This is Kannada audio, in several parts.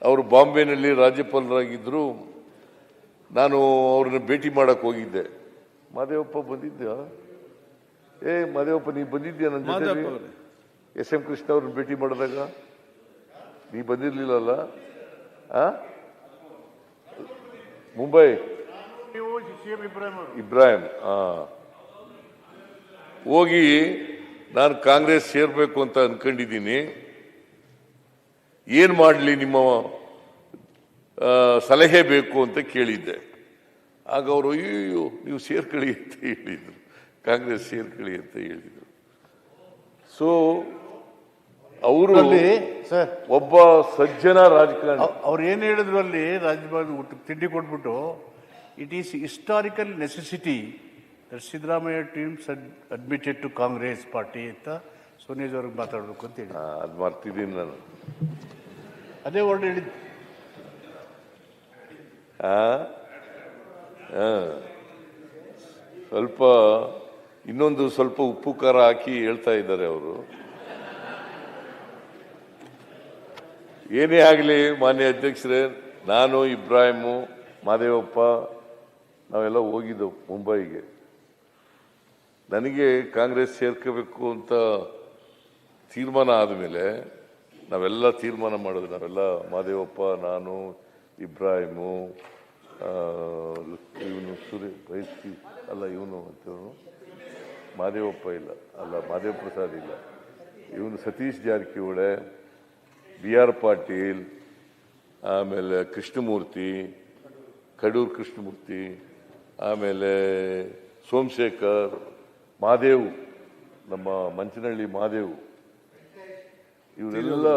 ಅವರು ಬಾಂಬೆನಲ್ಲಿ ರಾಜ್ಯಪಾಲರಾಗಿದ್ದರು. ನಾನು ಅವ್ರನ್ನ ಭೇಟಿ ಮಾಡಕ್ಕೆ ಹೋಗಿದ್ದೆ. ಮಾದೇವಪ್ಪ ಬಂದಿದ್ದ? ಮಾದೇವಪ್ಪ ನೀವು ಬಂದಿದ್ಯಾ ನನ್ನ ಜೊತೆ? ಎಸ್.ಎಂ. ಕೃಷ್ಣ ಅವ್ರನ್ನ ಭೇಟಿ ಮಾಡಿದಾಗ ನೀ ಬಂದಿರ್ಲಿಲ್ಲಲ್ಲ? ಮುಂಬೈ ಇಬ್ರಾಹಿಂ ಹೋಗಿ ನಾನು ಕಾಂಗ್ರೆಸ್ ಸೇರ್ಬೇಕು ಅಂತ ಅನ್ಕೊಂಡಿದ್ದೀನಿ, ಏನ್ ಮಾಡಲಿ, ನಿಮ್ಮ ಸಲಹೆ ಬೇಕು ಅಂತ ಕೇಳಿದ್ದೆ. ಆಗ ಅವರು ಅಯ್ಯೋ ನೀವು ಸೇರ್ಕೊಳ್ಳಿ ಅಂತ ಹೇಳಿದ್ರು, ಕಾಂಗ್ರೆಸ್ ಸೇರ್ಕೊಳ್ಳಿ ಅಂತ ಹೇಳಿದ್ರು. ಸೊ ಅವರು ಒಬ್ಬ ಸಜ್ಜನ ರಾಜಕಾರಣಿ. ಅವ್ರು ಏನ್ ಹೇಳಿದ್ರು ಅಲ್ಲಿ ರಾಜ್ಯಪಾಲ ತಿಂಡಿ ಕೊಟ್ಬಿಟ್ಟು, it is historical necessity that Siddaramaiah teams admitted to Congress party ಅಂತ ಸೋನಿಯಾ ಅವ್ರಿಗೆ ಮಾತಾಡ್ಬೇಕು ಅಂತ ಹೇಳಿ ಅದು ಮರ್ತಿದ್ದೀನಿ ನಾನು. ಅದೇ ವರ್ಡ್ ಹೇಳಿದ್ದು. ಸ್ವಲ್ಪ ಇನ್ನೊಂದು ಸ್ವಲ್ಪ ಉಪ್ಪು ಖಾರ ಹಾಕಿ ಹೇಳ್ತಾ ಇದ್ದಾರೆ ಅವರು. ಏನೇ ಆಗಲಿ ಮಾನ್ಯ ಅಧ್ಯಕ್ಷರೇ, ನಾನು ಇಬ್ರಾಹಿಮು ಮಾದೇವಪ್ಪ ನಾವೆಲ್ಲ ಹೋಗಿದ್ದೆವು ಮುಂಬೈಗೆ. ನನಗೆ ಕಾಂಗ್ರೆಸ್ ಸೇರ್ಕೋಬೇಕು ಅಂತ ತೀರ್ಮಾನ ಆದಮೇಲೆ ನಾವೆಲ್ಲ ತೀರ್ಮಾನ ಮಾಡಿದ್ವಿ. ನಾವೆಲ್ಲ ಮಾದೇವಪ್ಪ, ನಾನು, ಇಬ್ರಾಹಿಮು, ಇವನು ಇವನು ಅಂತವನು ಮಾದೇವಪ್ಪ ಇಲ್ಲ, ಮಾದೇವ ಪ್ರಸಾದ್ ಇಲ್ಲ, ಇವನು ಸತೀಶ್ ಜಾರಕಿಹೊಳಿ, BR ಪಾಟೀಲ್, ಆಮೇಲೆ ಕೃಷ್ಣಮೂರ್ತಿ, ಕಡೂರು ಕೃಷ್ಣಮೂರ್ತಿ, ಆಮೇಲೆ ಸೋಮಶೇಖರ್, ಮಾದೇವ್, ನಮ್ಮ ಮಂಚನಹಳ್ಳಿ ಮಾದೇವ್, ಇವರೆಲ್ಲ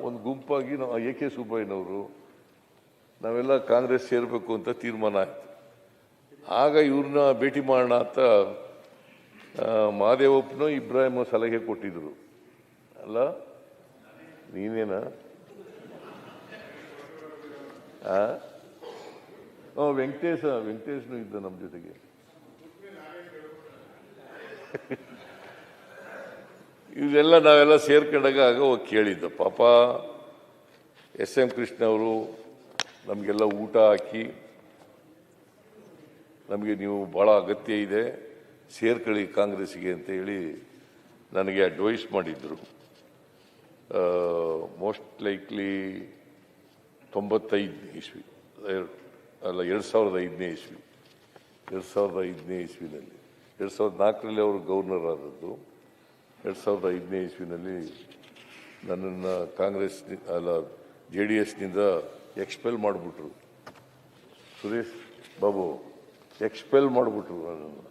ಒಂದು ಗುಂಪಾಗಿ ನಾವು AK ಸುಬ್ಬಯ್ಯನವರು ನಾವೆಲ್ಲ ಕಾಂಗ್ರೆಸ್ ಸೇರಬೇಕು ಅಂತ ತೀರ್ಮಾನ ಆಯಿತು. ಆಗ ಇವ್ರನ್ನ ಭೇಟಿ ಮಾಡೋಣ ಅಂತ ಮಾದೇವಪ್ಪನೋ ಇಬ್ರಾಹಿಮೋ ಸಲಹೆ ಕೊಟ್ಟಿದ್ರು. ಅಲ್ಲ ನೀನೇನ? ವೆಂಕಟೇಶ್ನು ಇದ್ದ ನಮ್ಮ ಜೊತೆಗೆ. ಇದೆಲ್ಲ ನಾವೆಲ್ಲ ಸೇರ್ಕೊಂಡಾಗ ಆಗ ಹೋಗಿ ಕೇಳಿದ್ದ. ಪಾಪ S.M. ಕೃಷ್ಣ ಅವರು ನಮಗೆಲ್ಲ ಊಟ ಹಾಕಿ, ನಮಗೆ ನೀವು ಭಾಳ ಅಗತ್ಯ ಇದೆ, ಸೇರ್ಕೊಳ್ಳಿ ಕಾಂಗ್ರೆಸ್ಗೆ ಅಂತ ಹೇಳಿ ನನಗೆ ಅಡ್ವೈಸ್ ಮಾಡಿದ್ರು. ಮೋಸ್ಟ್ ಲೈಕ್ಲಿ 95 ಇಸ್ವಿ ಅಲ್ಲ 2005ನೇ ಇಸ್ವಿ 2005ನೇ ಇಸ್ವಿನಲ್ಲಿ 2004ರಲ್ಲಿ ಅವರು ಗವರ್ನರ್ ಆದದ್ದು. 2005ನೇ ಇಸ್ವಿನಲ್ಲಿ ನನ್ನನ್ನು ಕಾಂಗ್ರೆಸ್ JDSನಿಂದ ಎಕ್ಸ್ಪೆಲ್ ಮಾಡಿಬಿಟ್ರು. ಸುರೇಶ್ ಬಾಬು ಎಕ್ಸ್ಪೆಲ್ ಮಾಡಿಬಿಟ್ರು ನನ್ನನ್ನು.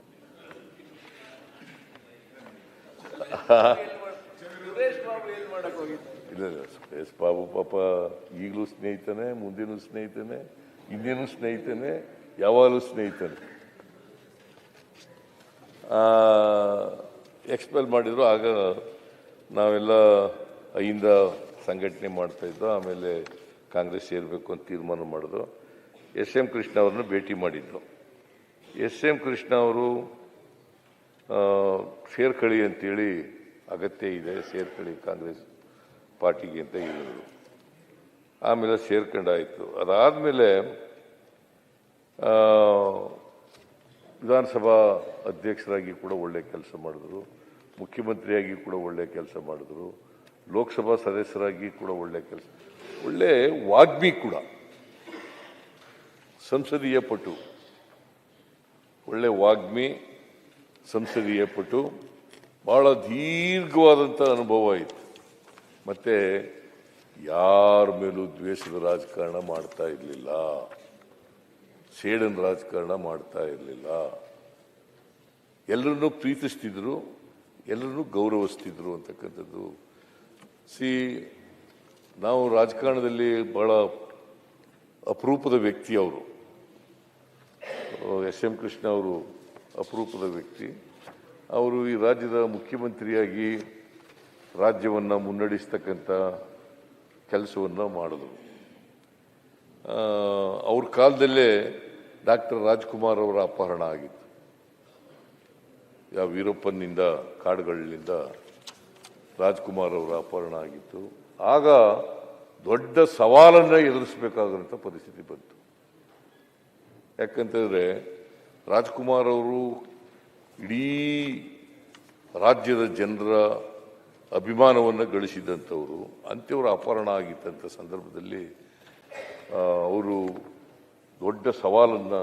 ಇಲ್ಲ ಸುರೇಶ್ ಬಾಬು ಪಾಪ ಈಗಲೂ ಸ್ನೇಹಿತನೇ, ಮುಂದಿನೂ ಸ್ನೇಹಿತನೇ, ಹಿಂದಿನೂ ಸ್ನೇಹಿತನೇ, ಯಾವಾಗಲೂ ಸ್ನೇಹಿತನೇ. ಎಕ್ಸ್ಪೆಲ್ ಮಾಡಿದ್ರು. ಆಗ ನಾವೆಲ್ಲ ಅಹಿಂದ ಸಂಘಟನೆ ಮಾಡ್ತಾ ಇದ್ದೋ. ಆಮೇಲೆ ಕಾಂಗ್ರೆಸ್ ಸೇರಬೇಕು ಅಂತ ತೀರ್ಮಾನ ಮಾಡಿದ್ರು. S.M. ಕೃಷ್ಣ ಅವ್ರನ್ನ ಭೇಟಿ ಮಾಡಿದ್ರು. S.M. ಕೃಷ್ಣ ಅವರು ಸೇರ್ಕೊಳ್ಳಿ ಅಂತೇಳಿ, ಅಗತ್ಯ ಇದೆ ಸೇರ್ಕೊಳ್ಳಿ ಕಾಂಗ್ರೆಸ್ ಪಾರ್ಟಿಗೆ ಅಂತ ಹೇಳಿದ್ರು. ಆಮೇಲೆ ಸೇರ್ಕೊಂಡಾಯಿತು. ಅದಾದಮೇಲೆ ವಿಧಾನಸಭಾ ಅಧ್ಯಕ್ಷರಾಗಿ ಕೂಡ ಒಳ್ಳೆ ಕೆಲಸ ಮಾಡಿದ್ರು, ಮುಖ್ಯಮಂತ್ರಿಯಾಗಿ ಕೂಡ ಒಳ್ಳೆ ಕೆಲಸ ಮಾಡಿದ್ರು, ಲೋಕಸಭಾ ಸದಸ್ಯರಾಗಿ ಕೂಡ ಒಳ್ಳೆ ಕೆಲಸ, ಒಳ್ಳೆ ವಾಗ್ಮಿ ಕೂಡ, ಸಂಸದೀಯ ಪಟು, ಒಳ್ಳೆ ವಾಗ್ಮಿ, ಸಂಸದೀಯ ಪಟು, ಬಹಳ ದೀರ್ಘವಾದಂಥ ಅನುಭವ ಇತ್ತು. ಮತ್ತೆ ಯಾರ ಮೇಲೂ ದ್ವೇಷದ ರಾಜಕಾರಣ ಮಾಡ್ತಾ ಇರಲಿಲ್ಲ, ಸೇಡನ್ ರಾಜಕಾರಣ ಮಾಡ್ತಾ ಇರಲಿಲ್ಲ. ಎಲ್ಲರನ್ನೂ ಪ್ರೀತಿಸ್ತಿದ್ರು, ಎಲ್ಲರನ್ನೂ ಗೌರವಿಸ್ತಿದ್ರು ಅಂತಕ್ಕಂಥದ್ದು. ನಾವು ರಾಜಕಾರಣದಲ್ಲಿ ಬಹಳ ಅಪರೂಪದ ವ್ಯಕ್ತಿ ಅವರು. S.M. ಕೃಷ್ಣ ಅವರು ಅಪರೂಪದ ವ್ಯಕ್ತಿ. ಅವರು ಈ ರಾಜ್ಯದ ಮುಖ್ಯಮಂತ್ರಿಯಾಗಿ ರಾಜ್ಯವನ್ನು ಮುನ್ನಡೆಸ್ತಕ್ಕಂಥ ಕೆಲಸವನ್ನು ಮಾಡಿದ್ರು. ಅವ್ರ ಕಾಲದಲ್ಲೇ ಡಾಕ್ಟರ್ ರಾಜ್ಕುಮಾರ್ ಅವರ ಅಪಹರಣ ಆಗಿತ್ತು. ಯಾವ ವೀರಪ್ಪನಿಂದ, ಕಾಡುಗಳಿಂದ ರಾಜ್ಕುಮಾರ್ ಅವರ ಅಪಹರಣ ಆಗಿತ್ತು. ಆಗ ದೊಡ್ಡ ಸವಾಲನ್ನು ಎದುರಿಸಬೇಕಾದಂಥ ಪರಿಸ್ಥಿತಿ ಬಂತು. ಯಾಕಂತಂದರೆ ರಾಜ್ಕುಮಾರ್ ಅವರು ಇಡೀ ರಾಜ್ಯದ ಜನರ ಅಭಿಮಾನವನ್ನು ಗಳಿಸಿದಂಥವರು. ಅಂಥವ್ರ ಅಪಹರಣ ಆಗಿದ್ದಂಥ ಸಂದರ್ಭದಲ್ಲಿ ಅವರು ದೊಡ್ಡ ಸವಾಲನ್ನು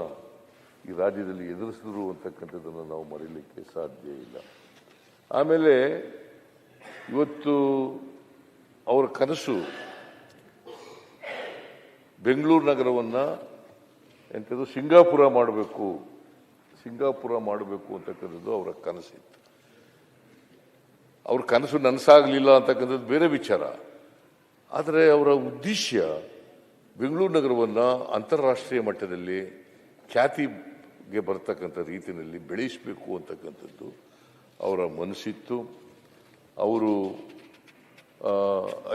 ಈ ರಾಜ್ಯದಲ್ಲಿ ಎದುರಿಸಿದ್ರು ಅಂತಕ್ಕಂಥದ್ದನ್ನು ನಾವು ಮರೀಲಿಕ್ಕೆ ಸಾಧ್ಯ ಇಲ್ಲ. ಆಮೇಲೆ ಇವತ್ತು ಅವರ ಕನಸು ಬೆಂಗಳೂರು ನಗರವನ್ನು ಎಂಥದ್ದು ಸಿಂಗಾಪುರ ಮಾಡಬೇಕು ಅಂತಕ್ಕಂಥದ್ದು ಅವರ ಕನಸಿತ್ತು. ಅವ್ರ ಕನಸು ನನಸಾಗಲಿಲ್ಲ ಅಂತಕ್ಕಂಥದ್ದು ಬೇರೆ ವಿಚಾರ. ಆದರೆ ಅವರ ಉದ್ದೇಶ ಬೆಂಗಳೂರು ನಗರವನ್ನು ಅಂತಾರಾಷ್ಟ್ರೀಯ ಮಟ್ಟದಲ್ಲಿ ಖ್ಯಾತಿಗೆ ಬರ್ತಕ್ಕಂಥ ರೀತಿಯಲ್ಲಿ ಬೆಳೆಸಬೇಕು ಅಂತಕ್ಕಂಥದ್ದು ಅವರ ಮನಸ್ಸಿತ್ತು. ಅವರು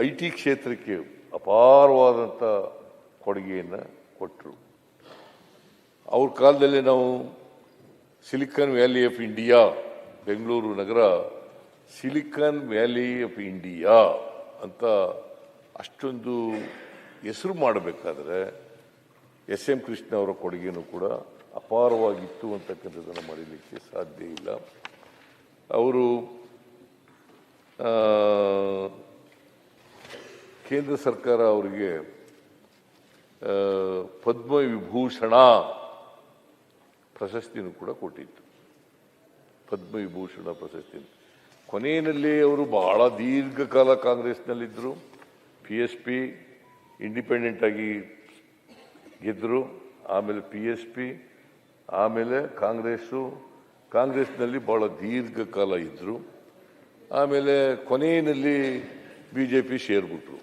IT ಕ್ಷೇತ್ರಕ್ಕೆ ಅಪಾರವಾದಂಥ ಕೊಡುಗೆಯನ್ನು ಕೊಟ್ಟರು. ಅವ್ರ ಕಾಲದಲ್ಲಿ ನಾವು silicon valley of India, Bengaluru Nagar silicon valley of India ಅಂತ ಅಷ್ಟೊಂದು ಹೆಸರು ಮಾಡಬೇಕಾದ್ರೆ SM ಕೃಷ್ಣ ಅವರ ಕೊಡುಗೆನೂ ಕೂಡ ಅಪಾರವಾಗಿತ್ತು ಅಂತಕ್ಕಂಥದ್ದನ್ನು ಮರೀಲಿಕ್ಕೆ ಸಾಧ್ಯ ಇಲ್ಲ. ಅವರು ಕೇಂದ್ರ ಸರ್ಕಾರ ಅವರಿಗೆ ಪದ್ಮವಿಭೂಷಣ ಪ್ರಶಸ್ತಿನೂ ಕೂಡ ಕೊಟ್ಟಿತ್ತು. ಪದ್ಮವಿಭೂಷಣ ಪ್ರಶಸ್ತಿ ಕೊನೆಯಲ್ಲಿ ಅವರು ಬಹಳ ದೀರ್ಘಕಾಲ ಕಾಂಗ್ರೆಸ್ನಲ್ಲಿದ್ದರು. PSP ಇಂಡಿಪೆಂಡೆಂಟ್ ಆಗಿ ಗೆದ್ದರು. ಆಮೇಲೆ PSP, ಆಮೇಲೆ ಕಾಂಗ್ರೆಸ್ನಲ್ಲಿ ಬಹಳ ದೀರ್ಘಕಾಲ ಇದ್ದರು. ಆಮೇಲೆ ಕೊನೆಯಲ್ಲಿ BJP ಸೇರ್ಬಿಟ್ರು.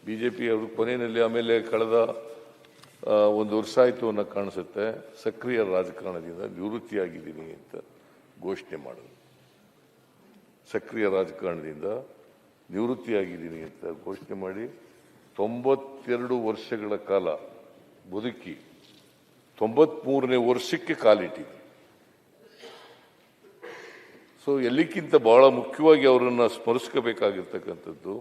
BJP ಅವರು ಕೊನೆಯಲ್ಲಿ ಆಮೇಲೆ ಕಳೆದ 1 ವರ್ಷ ಆಯಿತು ಅನ್ನೋ ಕಾಣಿಸುತ್ತೆ ಸಕ್ರಿಯ ರಾಜಕಾರಣದಿಂದ ನಿವೃತ್ತಿಯಾಗಿದ್ದೀನಿ ಅಂತ ಘೋಷಣೆ ಮಾಡಿದ್ರು. ಸಕ್ರಿಯ ರಾಜಕಾರಣದಿಂದ ನಿವೃತ್ತಿಯಾಗಿದ್ದೀನಿ ಅಂತ ಘೋಷಣೆ ಮಾಡಿ 92 ವರ್ಷಗಳ ಕಾಲ ಬದುಕಿ 93ನೇ ವರ್ಷಕ್ಕೆ ಕಾಲಿಟ್ಟಿದೆ. ಸೊ ಎಲ್ಲಕ್ಕಿಂತ ಬಹಳ ಮುಖ್ಯವಾಗಿ ಅವರನ್ನು ಸ್ಮರಿಸ್ಕೋಬೇಕಾಗಿರ್ತಕ್ಕಂಥದ್ದು,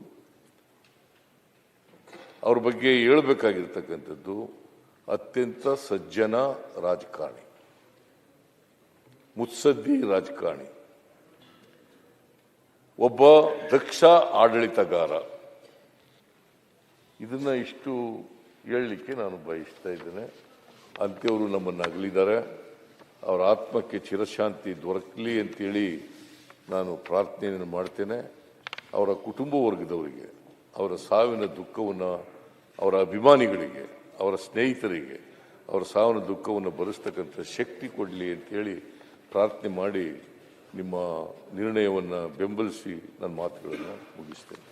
ಅವ್ರ ಬಗ್ಗೆ ಹೇಳಬೇಕಾಗಿರ್ತಕ್ಕಂಥದ್ದು, ಅತ್ಯಂತ ಸಜ್ಜನ ರಾಜಕಾರಣಿ, ಮುತ್ಸದ್ದಿ ರಾಜಕಾರಣಿ, ಒಬ್ಬ ದಕ್ಷ ಆಡಳಿತಗಾರ. ಇದನ್ನ ಇಷ್ಟು ಹೇಳಲಿಕ್ಕೆ ನಾನು ಬಯಸ್ತಾ ಇದ್ದೇನೆ. ಅಂಥವರು ನಮ್ಮನ್ನು ಅಗಲಿದ್ದಾರೆ. ಅವರ ಆತ್ಮಕ್ಕೆ ಚಿರಶಾಂತಿ ದೊರಕಲಿ ಅಂತೇಳಿ ನಾನು ಪ್ರಾರ್ಥನೆಯನ್ನು ಮಾಡ್ತೇನೆ. ಅವರ ಕುಟುಂಬ ವರ್ಗದವರಿಗೆ ಅವರ ಸಾವಿನ ದುಃಖವನ್ನು, ಅವರ ಅಭಿಮಾನಿಗಳಿಗೆ, ಅವರ ಸ್ನೇಹಿತರಿಗೆ ಅವರ ಸಾವಿನ ದುಃಖವನ್ನು ಭರಿಸ್ತಕ್ಕಂಥ ಶಕ್ತಿ ಕೊಡಲಿ ಅಂತೇಳಿ ಪ್ರಾರ್ಥನೆ ಮಾಡಿ ನಿಮ್ಮ ನಿರ್ಣಯವನ್ನು ಬೆಂಬಲಿಸಿ ನನ್ನ ಮಾತುಗಳನ್ನು ಮುಗಿಸ್ತೇನೆ.